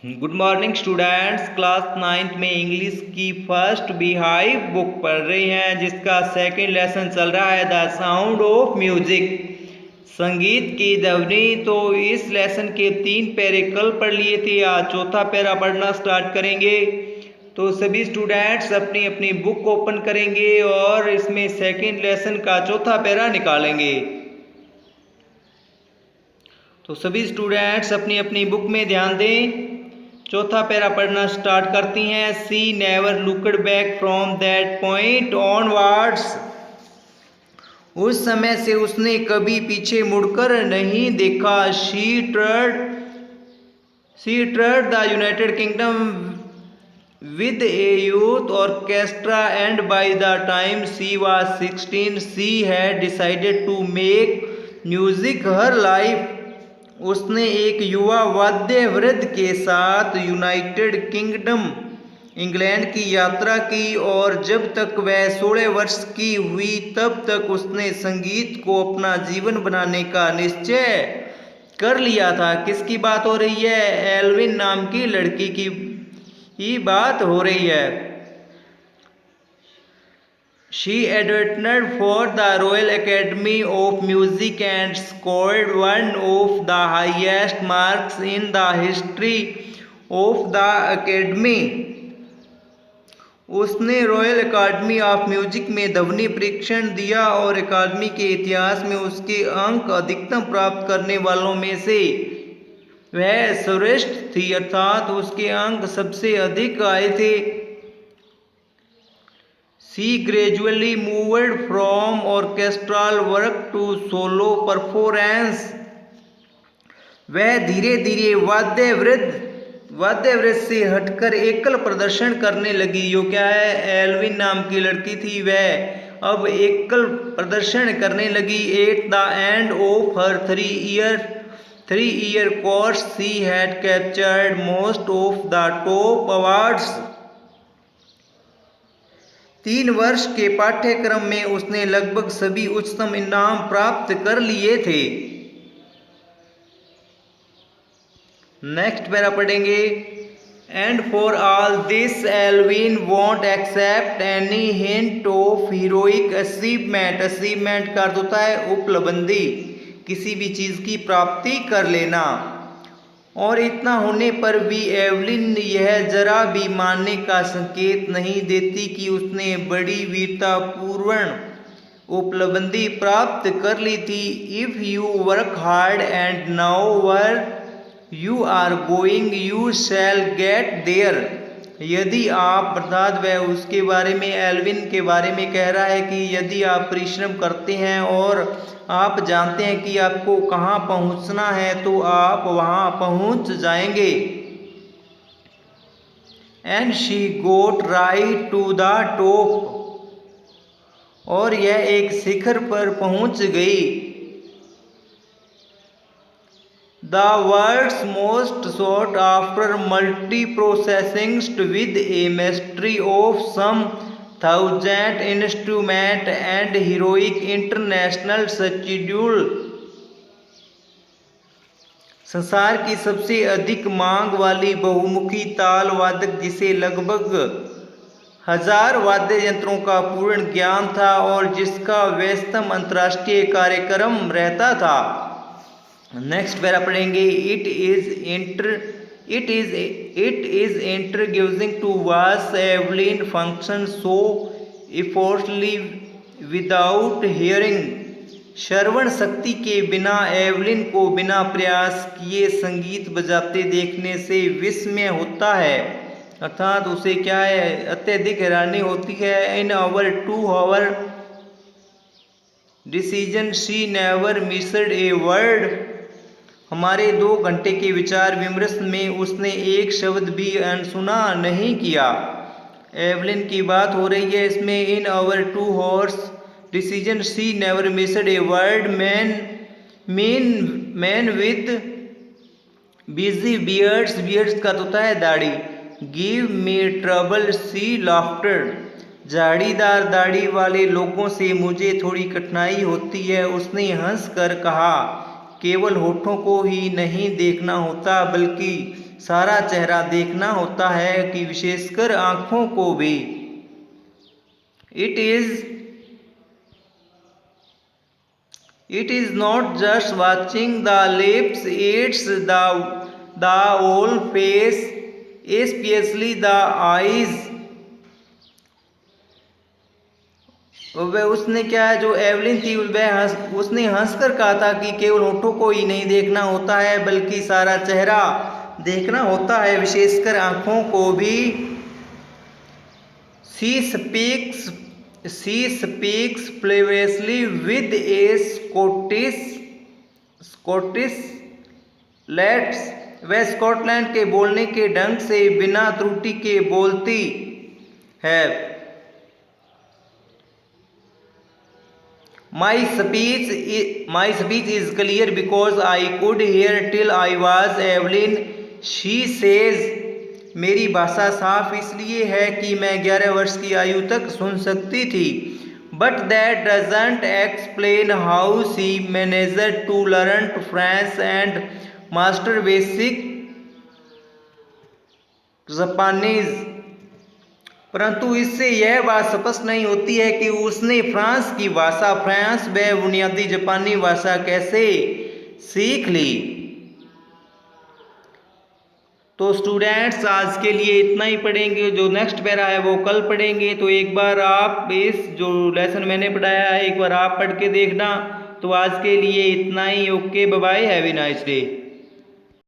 Good morning students. Class 9th में English की first beehive book पढ़ रही हैं, जिसका सेकंड लेसन चल रहा है द साउंड ऑफ म्यूजिक, संगीत की ध्वनि। तो इस लेसन के 3 पैरे कल पढ़ लिए थे, आज चौथा पैरा पढ़ना स्टार्ट करेंगे। तो सभी स्टूडेंट्स अपनी अपनी बुक ओपन करेंगे और इसमें सेकंड लेसन का चौथा पैरा निकालेंगे। तो सभी स्टूडेंट्स अपनी अपनी बुक में ध्यान दें। चौथा पैरा पढ़ना स्टार्ट करती हैं। She never looked back from that point onwards. उस समय से उसने कभी पीछे मुड़कर नहीं देखा। She toured the United Kingdom with a youth orchestra, and by the time she was 16 she had decided to make music her life. उसने एक युवा वाद्यवृंद के साथ यूनाइटेड किंगडम इंग्लैंड की यात्रा की, और जब तक वह 16 वर्ष की हुई तब तक उसने संगीत को अपना जीवन बनाने का निश्चय कर लिया था। किसकी बात हो रही है? एल्विन नाम की लड़की की ही बात हो रही है। She auditioned for the Royal Academy of Music and scored one of the highest marks in the history of the Academy. उसने रॉयल अकादमी ऑफ म्यूजिक में ध्वनि परीक्षण दिया और अकादमी के इतिहास में उसके अंक अधिकतम प्राप्त करने वालों में से वह सर्वश्रेष्ठ थी, अर्थात उसके अंक सबसे अधिक आए थे। She gradually moved from orchestral work to solo performance. वह धीरे धीरे वाद्यवृंद से हटकर एकल प्रदर्शन करने लगी। जो क्या है? एल्विन नाम की लड़की थी, वह अब एकल प्रदर्शन करने लगी। At the end of her 3-year course she had captured most of the top awards. 3 वर्ष के पाठ्यक्रम में उसने लगभग सभी उच्चतम इनाम प्राप्त कर लिए थे। नेक्स्ट पैरा पढ़ेंगे। And for all this Alvin won't accept any hint of heroic achievement. Achievement का अर्थ होता है उपलब्धि, किसी भी चीज की प्राप्ति कर लेना। और इतना होने पर भी एवलिन यह जरा भी मानने का संकेत नहीं देती कि उसने बड़ी वीरतापूर्ण उपलब्धि प्राप्त कर ली थी। If you work hard and now where you are going you shall get there. यदि आप, अर्थात वह उसके बारे में, एल्विन के बारे में कह रहा है कि यदि आप परिश्रम करते हैं और आप जानते हैं कि आपको कहाँ पहुँचना है तो आप वहाँ पहुँच जाएंगे। And she got right to the top. और यह एक शिखर पर पहुँच गई। The world's most sought after multi-processingst with a mastery of some 1,000 instrument and heroic international schedule. संसार की सबसे अधिक मांग वाली बहुमुखी ताल वादक, जिसे लगभग 1000 वाद्य यंत्रों का पूर्ण ज्ञान था और जिसका व्यस्तम अंतर्राष्ट्रीय कार्यक्रम रहता था। नेक्स्ट पैरा पढ़ेंगे। It is introducing to watch Evelyn function so effortlessly without hearing. श्रवण शक्ति के बिना एवलिन को बिना प्रयास किए संगीत बजाते देखने से विस्मय होता है, अर्थात उसे क्या है? अत्यधिक हैरानी होती है। In our 2 hour decision she never missed a word. हमारे 2 घंटे के विचार विमर्श में उसने एक शब्द भी अनसुना नहीं किया। एवलिन की बात हो रही है इसमें। In our 2 hours decision she never missed a word. Man with bushy beards, beards का तो होता है दाढ़ी। Give me trouble she laughter. झाड़ीदार दाढ़ी वाले लोगों से मुझे थोड़ी कठिनाई होती है, उसने हंसकर कहा। केवल होठों को ही नहीं देखना होता बल्कि सारा चेहरा देखना होता है कि विशेषकर आँखों को भी। It is not just watching the lips, it's the whole face, especially the eyes. वह उसने क्या है, जो एवलिन थी वह उसने हंसकर कहा था कि केवल होठों को ही नहीं देखना होता है बल्कि सारा चेहरा देखना होता है, विशेषकर आँखों को भी। She speaks fluently with a Scottish accent. वह स्कॉटलैंड के बोलने के ढंग से बिना त्रुटि के बोलती है। My speech is clear because I could hear till I was Evelyn. She says, मेरी भाषा साफ इसलिए है कि मैं 11 वर्ष की आयु तक सुन सकती थी। But that doesn't explain how she managed to learn French and master basic Japanese. परंतु इससे यह बात स्पष्ट नहीं होती है कि उसने फ्रांस की भाषा, फ्रांस व बुनियादी जापानी भाषा कैसे सीख ली। तो स्टूडेंट्स आज के लिए इतना ही पढ़ेंगे, जो नेक्स्ट पैरा है वो कल पढ़ेंगे। तो एक बार आप इस जो लेसन मैंने पढ़ाया है एक बार आप पढ़ के देखना। तो आज के लिए इतना ही। Okay, bye bye, have a nice day.